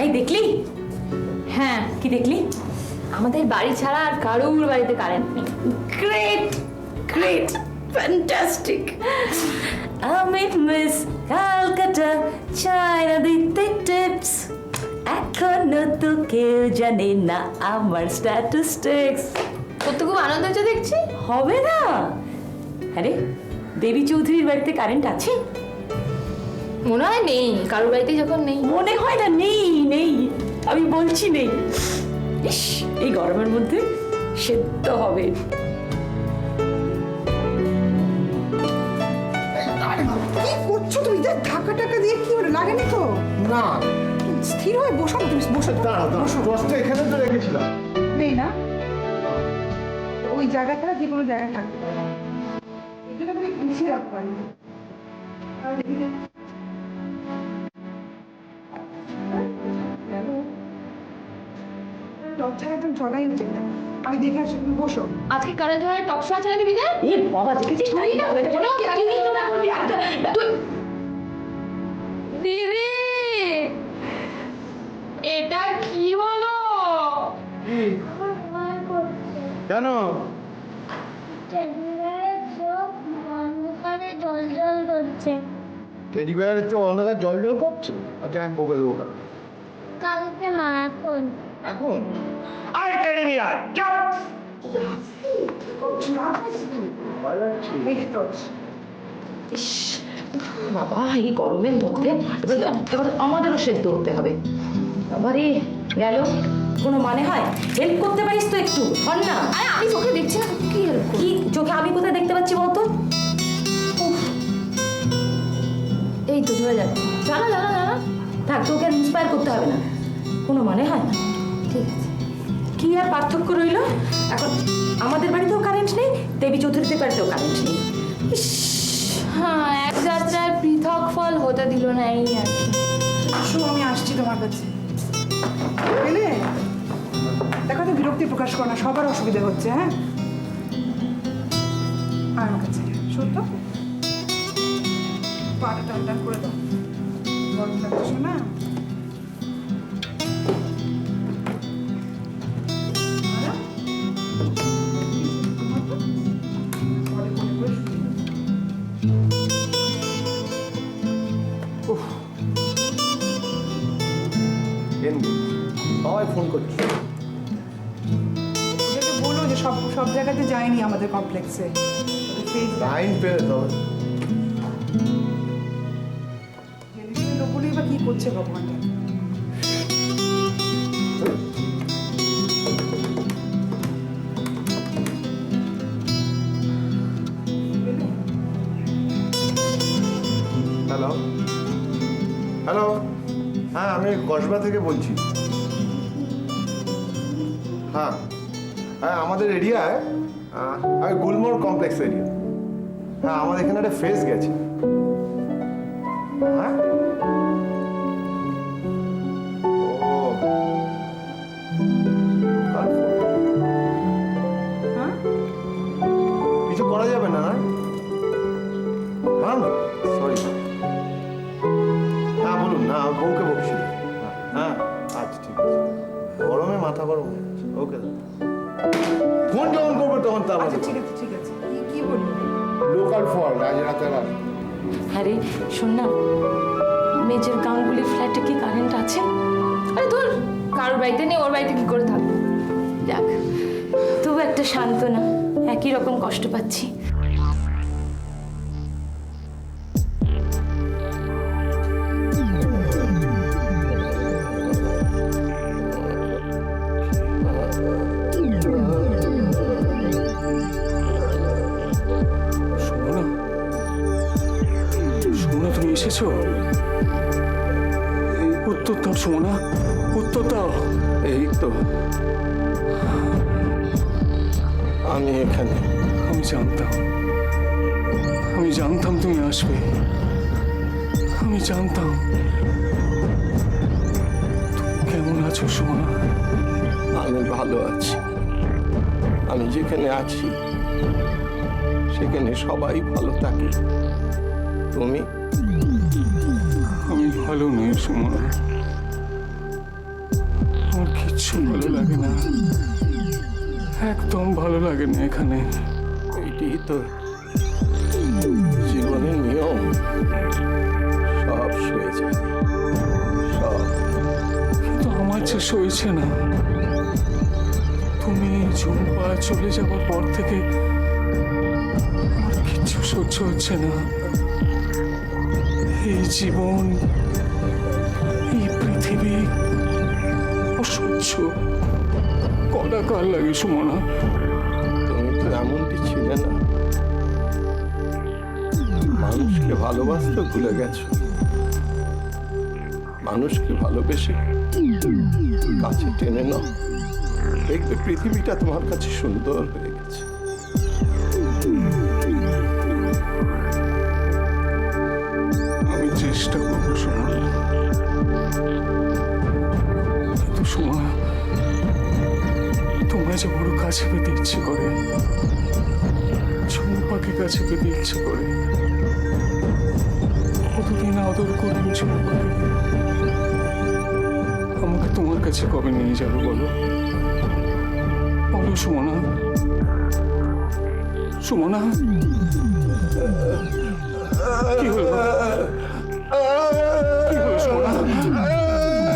এই দেখলি? হ্যাঁ, কি দেখলি? আমাদের বাড়ি ছাড়া আর কারোর বাড়িতে কারেন্ট নেই। Great great fantastic. আমি মিস ক্যালকাটা চায়না দিতে টিপস, এখনো তো কেউ জানে না আমার স্ট্যাটিস্টিক্স। তোর তো খুব আনন্দ হচ্ছে দেখছি। হবে না? আরে দেবী চৌধুরীর বাড়িতে কারেন্ট আছে? মনে হয় নেই, কারোর বাড়িতে যখন নেই। মনে হয় না নেই নেই, আমি বলছি নেই। ইস, এই গরমের মধ্যে সেদ্ধ হবে। কি করছো তুমি? ধাক্কা টাকা দিয়ে কি হলো? লাগেনি তো? না স্থির হয়ে বসো না তুমি, বসো। দাঁড়াও বসো। দশটা এখানে তো রেখেছিলাম। নেই না? ওই জায়গা ছাড়া যে কোনো জায়গায় থাকতে পারে। এগুলো তুমি গুছিয়ে রাখতে পারি। লজ্জা একদম চড়াই উচিত না। আমি দেখে আসি, তুমি বসো। আজকে কারেন্ট হয় টকশো আছে না টিভিতে? এ বাবা, দেখেছিস না? দিদি, এটা কি হলো? কেন? টেডি বিয়ারের তো অন্ধকার জল জল করছে। আচ্ছা আমি বকে দেবো। কালকে না, এখন। এখন আরে টেডি বিয়ার চাপ। এই তো। ইস, বাবা এই গরমের মধ্যে এবার আমাদেরও সেদ্ধ হতে হবে। বাবারে গেল, কোনো মানে হয়? হেল্প করতে পারিস তো একটু, হন না? আরে আমি চোখে দেখছি না, কি হেল্প? কি চোখে আমি কোথায় দেখতে পাচ্ছি বলতো? এই তো ধরে যাবে। জানা জানা জানা। থাক, তোকে ইন্সপায়ার করতে হবে না। কোনো মানে হয় না। ঠিক আছে। কি আর পার্থক্য রইল? এখন আমাদের বাড়িতেও কারেন্ট নেই, দেবী চৌধুরীদের বাড়িতেও কারেন্ট নেই। ইস, হ্যাঁ, এক যাত্রায় পৃথক ফল হতে দিল না, এই আর কি। আসো, আমি আসছি তোমার কাছে। বুঝলে? দেখো তো বিরক্তি প্রকাশ করো না, সবার অসুবিধা হচ্ছে। হ্যাঁ, আর আমার কাছে সত্য পাটা টান টান করে দাও। গরম লাগছে না? সবাই ফোন করছে। ওদেরকে বলো যে সব সব জায়গাতে যায়নি আমাদের কমপ্লেক্সে। লাইন পেয়ে তবে লোকগুলোই বা কি করছে ভগবান জানে। হ্যালো হ্যালো, হ্যাঁ আমি কসবা থেকে বলছি। হ্যাঁ হ্যাঁ, আমাদের এরিয়ায় আমি গুলমোড় কমপ্লেক্স এরিয়া। হ্যাঁ, আমাদের এখানে একটা ফেস গেছে। হ্যাঁ, ও হ্যাঁ, কিছু করা যাবে না? হ্যাঁ সরি। হ্যাঁ বলুন না, বউকে বকছি। হ্যাঁ আচ্ছা ঠিক আছে। গরমে মাথা গরম হয়ে যাচ্ছে। ওকে দাদা, ফোন যখন করবে তখন তো আচ্ছা আমাদের ঠিক আছে ঠিক আছে। কি বলবো? লোকাল ফল রাজরাতের। হ্যাঁ রে, শোন না, মেজর গাঙ্গুলির ফ্ল্যাটে কি কারেন্ট আছে? আরে ধুর, কারোর বাড়িতে নেই, ওর বাড়িতে কি করে থাকবো? যাক, তবু একটা সান্ত্বনা। একই রকম কষ্ট পাচ্ছি। সুমনা, তুমি এসেছো? উত্তর দাও সুমনা, উত্তর দাও। এই তো আমি এখানে। আমি জানতাম তুমি আসবে। আমি জানতাম। তুমি কেমন আছো সুমনা? আমি ভালো আছি। আমি যেখানে আছি সেখানে সবাই ভালো থাকে। তুমি? আমি ভালো নই সুমনা, কিচ্ছু ভালো লাগে না, একদম ভালো লাগে না এখানে। এইটি তো জীবনের নিয়ম, সব সয়ে যায়, সব। কিন্তু আমার যে সইছে না। তুমি ঝুম্পা চলে যাবার পর থেকে আমার কিচ্ছু সহ্য হচ্ছে না। এই জীবন, এই পৃথিবী অসহ্য, কটা কাল লাগে সুমনা। তুমি তো এমনটি ছিলে না, মানুষকে ভালোবাসতে ভুলে গেছো। মানুষকে ভালোবেসে কাছে টেনে নাও, দেখবে পৃথিবীটা তোমার কাছে সুন্দর হয়ে গেছে। আমি চেষ্টা করবো সুমনা, কিন্তু সুমনা তোমায় যে বড় কাছে পেতে ইচ্ছে করে, ঝুম্পাকে কাছে পেতে ইচ্ছে করে। কতদিন আদর করলাম ঝুম্পাকে, আমাকে তোমার কাছে কবে নিয়ে যাবে বলো? বলো সুমনা, সুমনা কি হলো? কি হলো সুমনা?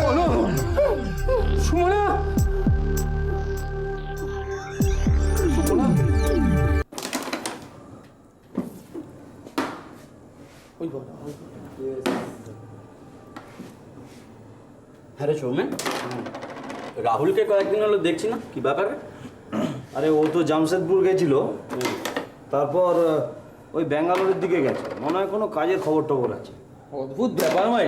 বলো সুমনা, সুমনা। হ্যাঁ রে সৌমেন, রাহুলকে কয়েকদিন হলো দেখছি না, কি ব্যাপারে? আরে ও তো জামশেদপুর গেছিল, তারপর ওই ব্যাঙ্গালোরের দিকে গেছে, মনে হয় কোনো কাজের খবর টবর আছে। অদ্ভুত ব্যাপার ভাই,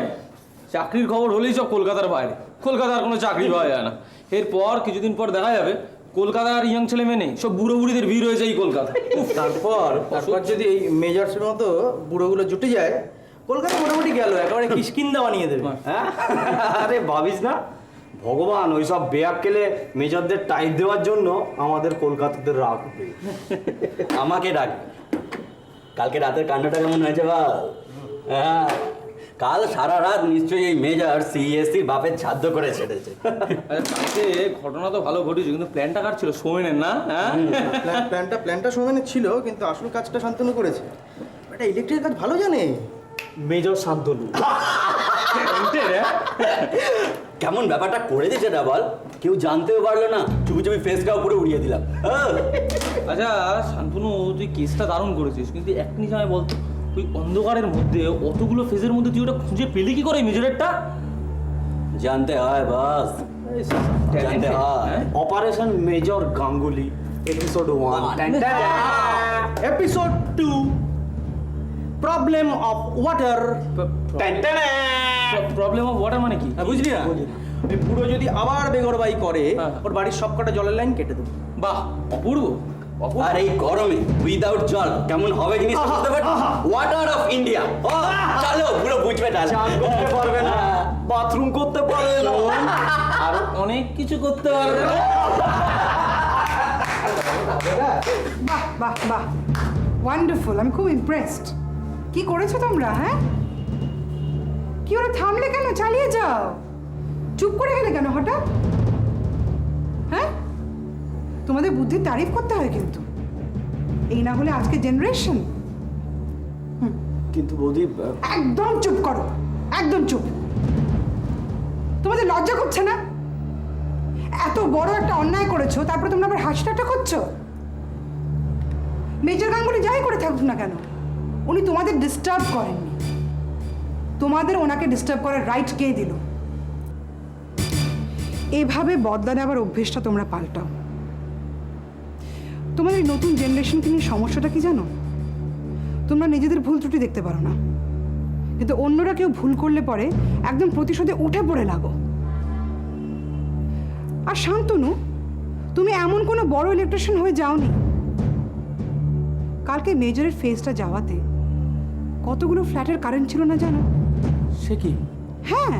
চাকরির খবর হলেই সব কলকাতার বাইরে, কলকাতার কোনো চাকরি পাওয়া যায় না। এরপর কিছুদিন পর দেখা যাবে কলকাতার ইয়াং ছেলে মেয়ে নেই, সব বুড়ো বুড়িদের ভিড় হয়েছে এই কলকাতায়। তারপর যদি এই মেজর্সের মতো বুড়োগুলো জুটে যায়, কলকাতা মোটামুটি গেল, একেবারে কিষ্কিন্দা বানিয়ে দেবে। হ্যাঁ, আরে ভাবিস না, ভগবান ওই সব বেয়াক্কেলে মেজরদের টাইট দেওয়ার জন্য আমাদের কলকাতাতে রাগ উঠবে। আমাকে ডাকি, কালকে রাতের কাণ্ডটা কেমন হয়েছে বল? হ্যাঁ, কাল সারা রাত নিশ্চয়ই এই মেজর সিএসসি বাপের ছাদ্য করে ছেড়েছে। কালকে ঘটনা তো ভালো ঘটেছে, কিন্তু প্ল্যানটা কার ছিল? সোমেনের না? হ্যাঁ, প্ল্যানটা সোমেনের ছিল, কিন্তু আসল কাজটা শান্তনু করেছে। এটা ইলেকট্রিক কাজ ভালো জানে মেজর শান্তনু। কেমন ব্যাপারটা করে দিয়েছে না বল, কেউ জানতেও পারলো না, চুপি চুপি ফেসটাও পুরো উড়িয়ে দিলাম। আচ্ছা শান্তনু, তুই কেসটা দারুণ করেছিস, কিন্তু এক জিনিস আমায় বলতো, ওই অন্ধকারের মধ্যে অতগুলো ফেজের মধ্যে তুই ওটা খুঁজে পেলি কি করে মেজরেরটা? জানতে হয় বাস, জানতে হয়। Operation major Ganguly episode 1, episode 2 problem of water. Problem of water মানে কি? বুঝলি না, ওই বুড়ো যদি আবার বেগরবাই করে, ওর বাড়ির সব কটা জলের লাইন কেটে দেবো। বাহ, অপূর্ব। আর এই গরমে উইদাউট জল কেমন হবে জিনিস বুঝতে পারছো? Water of India. চলো পুরো বুঝবে না, চান করতে পারবে না, বাথরুম করতে পারবে না, আর অনেক কিছু করতে পারবে না। বাহ বাহ বাহ, ওয়ান্ডারফুল, আমি খুব ইমপ্রেসড। কি করেছো তোমরা? হ্যাঁ, কি ওরা থামলে কেন? চালিয়ে যাও। চুপ করে গেলে কেন হঠাৎ? হ্যাঁ, তোমাদের বুদ্ধির তারিফ করতে হয় কিন্তু, এই না হলে আজকে জেনারেশন। কিন্তু বৌদি একদম চুপ করো, একদম চুপ। তোমাদের লজ্জা করছে না? এত বড় একটা অন্যায় করেছো, তারপরে তোমরা আবার হাসিটা করছো। মেজর গাঙ্গুলি যাই করে থাকুক না কেন, উনি তোমাদের ডিস্টার্ব করেননি। তোমাদের ওনাকে ডিস্টার্ব করার রাইট কে দিল? এভাবে বদলা নেওয়ার অভ্যেসটা তোমরা পাল্টাও। তোমাদের এই নতুন জেনারেশনকে নিয়ে সমস্যাটা কি জানো? তোমরা নিজেদের ভুল ত্রুটি দেখতে পারো না, কিন্তু অন্যরা কেউ ভুল করলে পরে একদম প্রতিশোধে উঠে পড়ে লাগো। আর শান্তনু, তুমি এমন কোনো বড় ইলেকট্রিশিয়ান হয়ে যাওনি। কালকে মেজরের ফেজটা যাওয়াতে কতগুলো ফ্ল্যাটের কারেন্ট ছিল না জানো? সে কি? হ্যাঁ,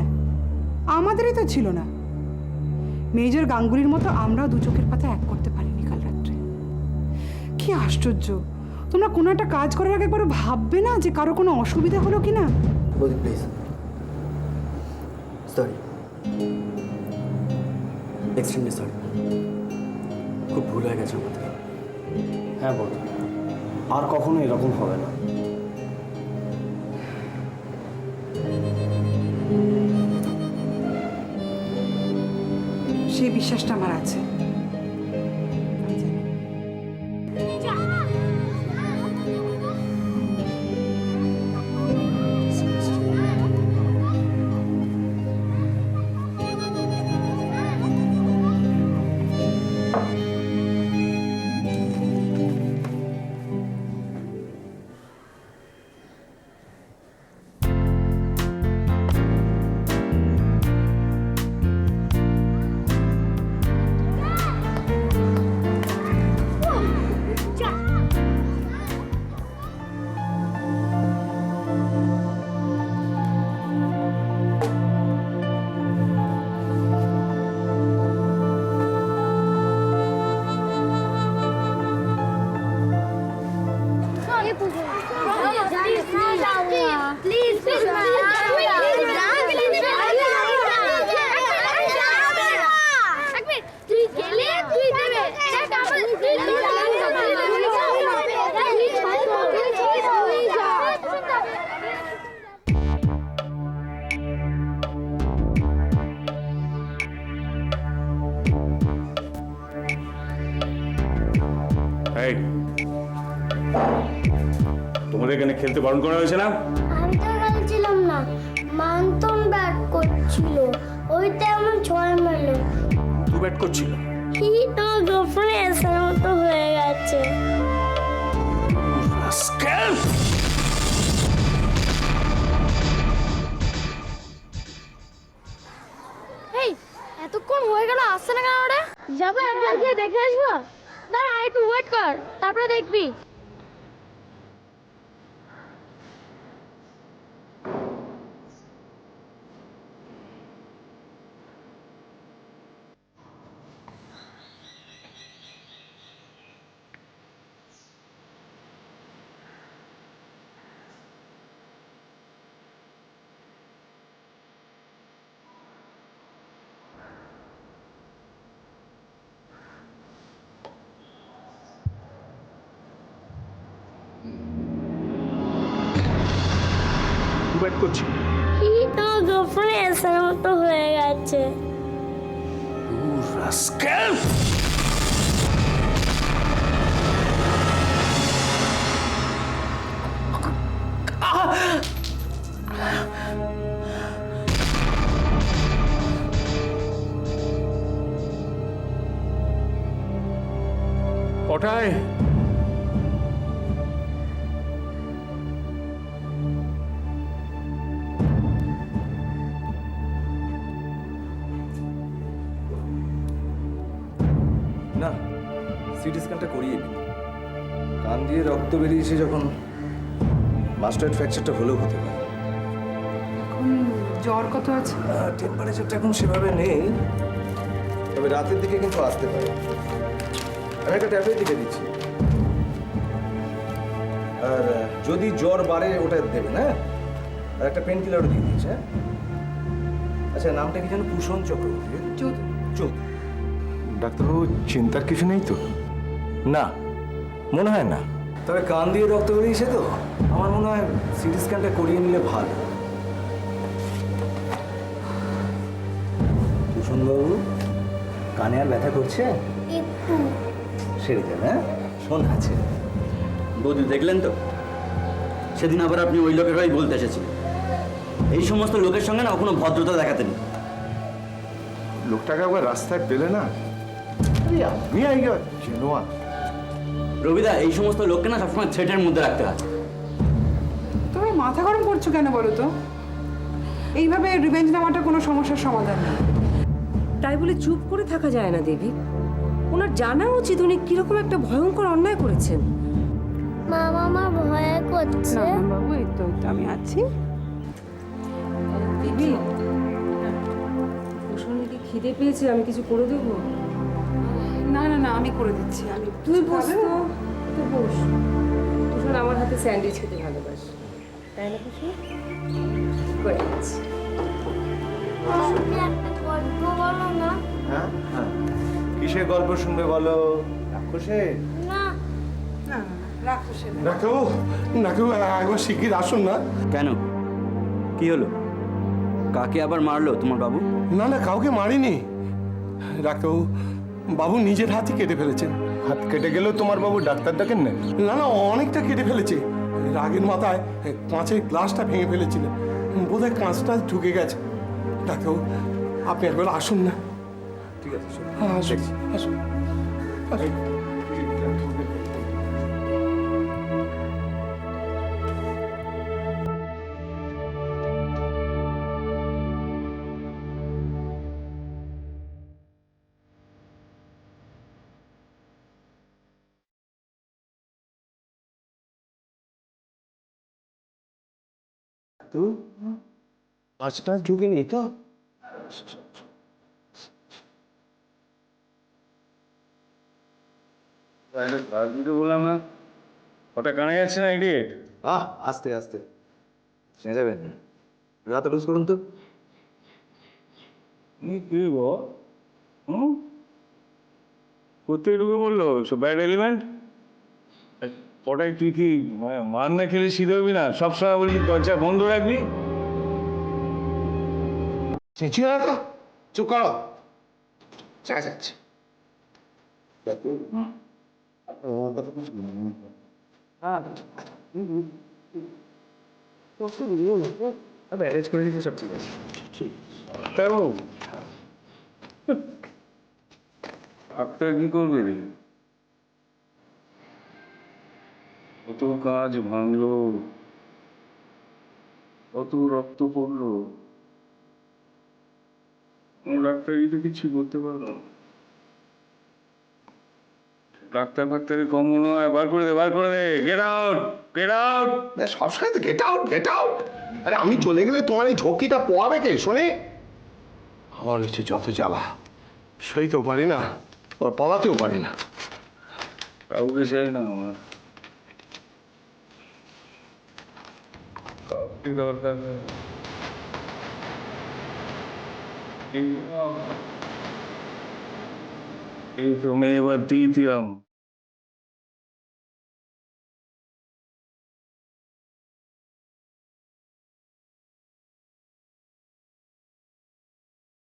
আমাদেরই তো ছিল না। মেজর গাঙ্গুলির মতো আমরাও দু চোখের পাতা এক করতে পারিনি কাল রাত্রে। কি আশ্চর্য, তোমরা কোনো একটা কাজ করার আগে একবার ভাববে না যে কারো কোনো অসুবিধা হলো কি না? বৌদি প্লিজ, সরি। এক্সট্রিমলি সরি, খুব ভুল হয়ে গেছে আমাদের। হ্যাঁ বলো, আর কখনো এরকম হবে না। সেই বিশ্বাসটা আমার আছে। এই, তোমাদের এখানে খেলতে বারণ করা হয়েছে না? আমি তো খেলছিলাম না, মান্তন ব্যাট করছিল, ওইটা আমার ছয় মারল। তুই ব্যাট করছিল? কি তো গোপনে এসের মতো হয়ে গেছে। এই এতক্ষণ হয়ে গেল, আসছে না কেন ওরা? যাবো একবার গিয়ে দেখে আসবো। দাঁড়া একটু ওয়েট কর, তারপরে দেখবি। তুই ব্যাট করছিস? কি তো গোপনে এসের মতো হয়ে গেছে। ওটাই না, সিটি স্ক্যানটা করিয়ে নি। কান দিয়ে রক্ত বেরিয়েছে যখন, মাস্টার্ড ফ্র্যাকচারটা হলেও হতে পারে। এখন জ্বর কত আছে? টেম্পারেচারটা এখন সেভাবে নেই, তবে রাতের দিকে কিন্তু আসতে পারে। আমি একটা ট্যাবলেট লিখে দিচ্ছি, আর যদি জ্বর বাড়ে ওটা দেবেন, হ্যাঁ? আর একটা পেন কিলারও দিয়ে দিচ্ছে। হ্যাঁ, আচ্ছা, নামটা কি যেন? কুশন চক্রবর্তী। চৌধুরী। ডাক্তারবাবু, চিন্তার কিছু নেই তো? না, মনে হয় না। তবে কান দিয়ে রক্ত বেরিয়েছে তো, আমার মনে হয় সিটি স্ক্যানটা করিয়ে নিলে ভালো। কুশনবাবু, কানে আর ব্যথা করছে? একটু। সেরে যাবে। হ্যাঁ, শোন আছে। বৌদি দেখলেন তো, সেদিন আবার আপনি ওই লোকের হয়েই বলতে এসেছিলেন। এই সমস্ত লোকের সঙ্গে না কোনো ভদ্রতা দেখাতেন। লোকটাকে একবার রাস্তায় পেলে না, আমি আইগা চেনোয়া। রবিদা, এই সমস্ত লোককে না সবসময় থ্রেটের মধ্যে রাখতে হয়। তুমি মাথা গরম করছো কেন বলো তো? এইভাবে রিভেঞ্জ নেওয়াটা কোনো সমস্যার সমাধান না। তাই বলে চুপ করে থাকা যায় না দেবী। ওনার জানা উচিত উনি কিরকম একটা ভয়ঙ্কর অন্যায় করেছেন। মামা আমার ভয় করছে। না বাবু, এই তো আমি আছি। দেবী, কুশনের কি খিদে পেয়েছে? আমি কিছু করে দেবো? না না না, আমি করে দিচ্ছি। আমি তুই বস তো, তুই বস। কুশন আমার হাতে স্যান্ডউইচ খেতে ভালোবাসে, তাই না কুশন? করে দিচ্ছি। একটা গল্প বলো না। হ্যাঁ হ্যাঁ, কিসের গল্প শুনবে বলো? রাক্ষসের? না না না রাক্ষসের না। ডাক্তারবাবু ডাক্তারবাবু একবার শিগগির আসুন না। কেন কি হলো? কাকে আবার মারলো তোমার বাবু? না না কাউকে মারিনি ডাক্তারবাবু, বাবু নিজের হাতই কেটে ফেলেছেন। হাত কেটে গেলেও তোমার বাবু ডাক্তার ডাকেন না? না না অনেকটা কেটে ফেলেছে। রাগের মাথায় কাঁচের গ্লাসটা ভেঙে ফেলেছিলেন, বোধহয় কাঁচটা ঢুকে গেছে। ডাক্তারবাবু আপনি একবার আসুন না। ঠিক আছে চলো। হ্যাঁ আসুন আসুন আসুন। তো মাছটা ঢুকেনি তো? বললাম না ওটা কানে যাচ্ছে না ইডিয়েট। আস্তে আস্তে শুনে যাবেন। রাতে লুজ করুন তো। কি গো কোথায় ঢুকে বললো সব ব্যাড এলিমেন্ট? ওটাই তুই কি মার না খেলে শীত না? সবসময় বলি দরজা বন্ধ রাখবি। চেঁচিয়ে না তো, চুপ করো। চেঁচাচ্ছে। ম্যারেজ করে দিতে সব ঠিক আছে। ডাক্তার কি করবে রে? কত কাজ ভাঙলো, কত রক্ত পড়লো, ডাক্তারই তো কিছু করতে পারলো না। ডাক্তার ফাক্তারের কম মনে হয়। বার করে দে, বার করে দে। Get out, get out. সবসময় তো গেট আউট গেট আউট। আরে আমি চলে গেলে তোমার এই ঝক্কিটা পোয়াবে কে শোনে? আমার হচ্ছে যত জ্বালা, সইতেও পারি না, ওর পালাতেও পারি না। কাউকে চাই না আমার, কাউকে দরকার নেই। এই তো মেয়ে এবার দিয়ে দিলাম।